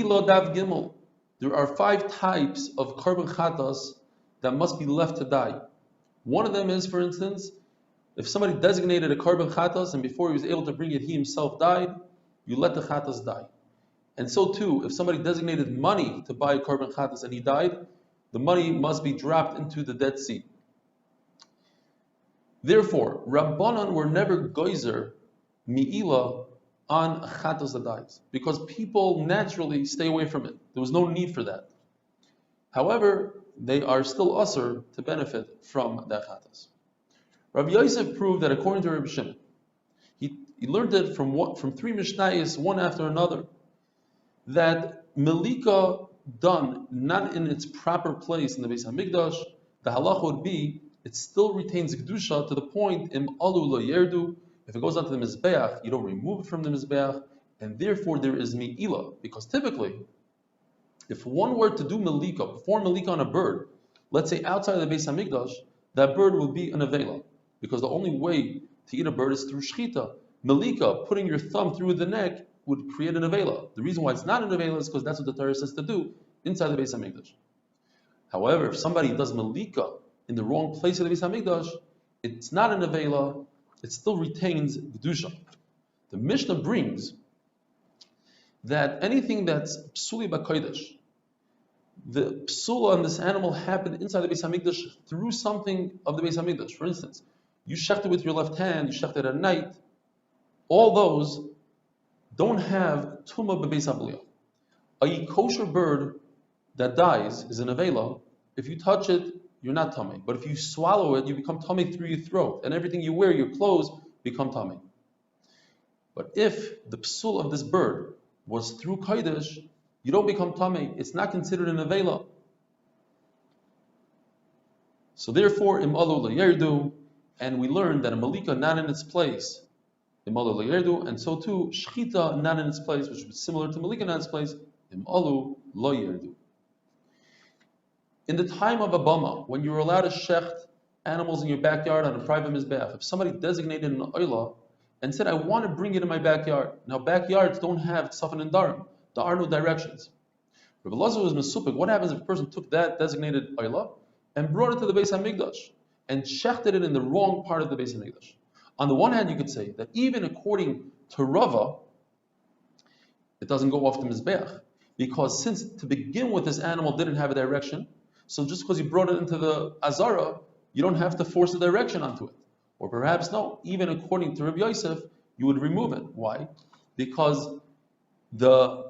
Meilah Daf Gimel. There are 5 types of korban chatas that must be left to die. One of them is, for instance, if somebody designated a korban chatas and before he was able to bring it, he himself died, you let the chatas die. And so too, if somebody designated money to buy korban chatas and he died, the money must be dropped into the Dead Sea. Therefore, Rabbanan were never geyser mi'ila on chatas that dies, because people naturally stay away from it. There was no need for that. However, they are still usher to benefit from that chatas. Rabbi Yosef proved that according to Rabbi Shimon, he learned it from 3 Mishnayos, one after another, that Melika done not in its proper place in the Beis Hamikdash, the halacha would be it still retains Kedusha to the point im alu lo yerdu. If it goes onto the Mizbeach, you don't remove it from the Mizbeach, and therefore there is Me'ila. Because typically, if one were to do Melika, perform Melika on a bird, let's say outside of the Beis Hamikdash, that bird will be an Avela. Because the only way to eat a bird is through Shchita. Melika, putting your thumb through the neck, would create an Avela. The reason why it's not an Avela is because that's what the Torah says to do inside the Beis Hamikdash. However, if somebody does Melika in the wrong place of the Beis Hamikdash, it's not an Avela, it still retains Kedusha. The Mishnah brings that anything that's Psuli B'Kodesh, the Psula on this animal happened inside the Beis Hamikdash through something of the Beis Hamikdash. For instance, you shecht it with your left hand, you shecht it at night, all those don't have Tumah B'Beis HaBliyah. A kosher bird that dies is an Avela. If you touch it, you're not tummy. But if you swallow it, you become tummy through your throat. And everything you wear, your clothes, become tummy. But if the psul of this bird was through Kodesh, you don't become tummy. It's not considered an Avela. So therefore, im alu lo yerdu, and we learned that a malika not in its place, im alu lo yerdu, and so too, shchita not in its place, which is similar to malika not in its place, im alu lo yerdu. In the time of Abama, when you were allowed to shecht animals in your backyard on a private mizbeach, if somebody designated an oila and said, I want to bring it in my backyard. Now, backyards don't have tzafan and darim. There are no directions. Rabbi Lazar was mesupik. What happens if a person took that designated oila and brought it to the Beis HaMikdash and shechted it in the wrong part of the Beis HaMikdash? On the one hand, you could say that even according to Rava, it doesn't go off the mizbeach, because since to begin with this animal didn't have a direction, so just because you brought it into the Azara, you don't have to force a direction onto it. Or perhaps no, even according to Rabbi Yosef, you would remove it. Why? Because the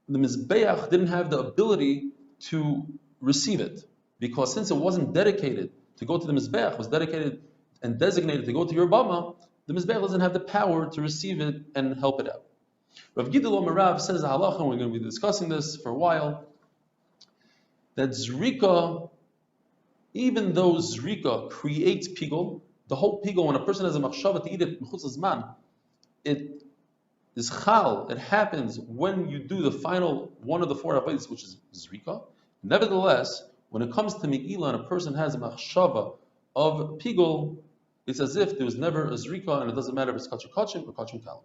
Mizbeach didn't have the ability to receive it. Because since it wasn't dedicated to go to the Mizbeach, it was dedicated and designated to go to your Bama, the Mizbeach doesn't have the power to receive it and help it out. Rav Gidel Marav says the halacha, and we're going to be discussing this for a while, that Zrika, even though Zrika creates pigul, the whole pigul, when a person has a machshava to eat it, it is chal, it happens when you do the final one of the 4 avodas, which is Zrika. Nevertheless, when it comes to Me'ila and a person has a machshava of pigul, it's as if there was never a Zrika, and it doesn't matter if it's kachim kachim or kachim kalim.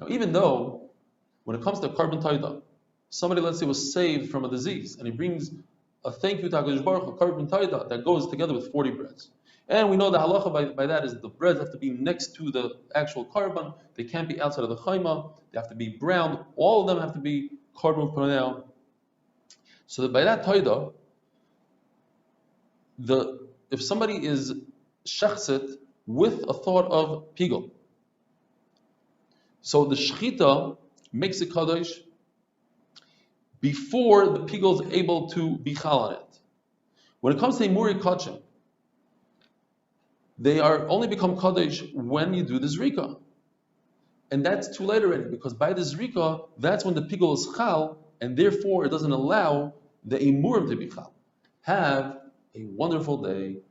Now, even though, when it comes to korban taida, somebody, let's say, was saved from a disease, and he brings a thank you to HaKadosh Baruch Hu, korban taida, that goes together with 40 breads. And we know the halacha by that is the breads have to be next to the actual korban. They can't be outside of the chayma. They have to be browned. All of them have to be korban pranel. So that by that taida, if somebody is shechset with a thought of pigul, so the shechita makes a kadosh before the pigul is able to be chal on it. When it comes to Imuri Kachim, they are only become kadosh when you do the zrika. And that's too late already, because by the zrika, that's when the pigul is chal, and therefore it doesn't allow the imurim to be chal. Have a wonderful day.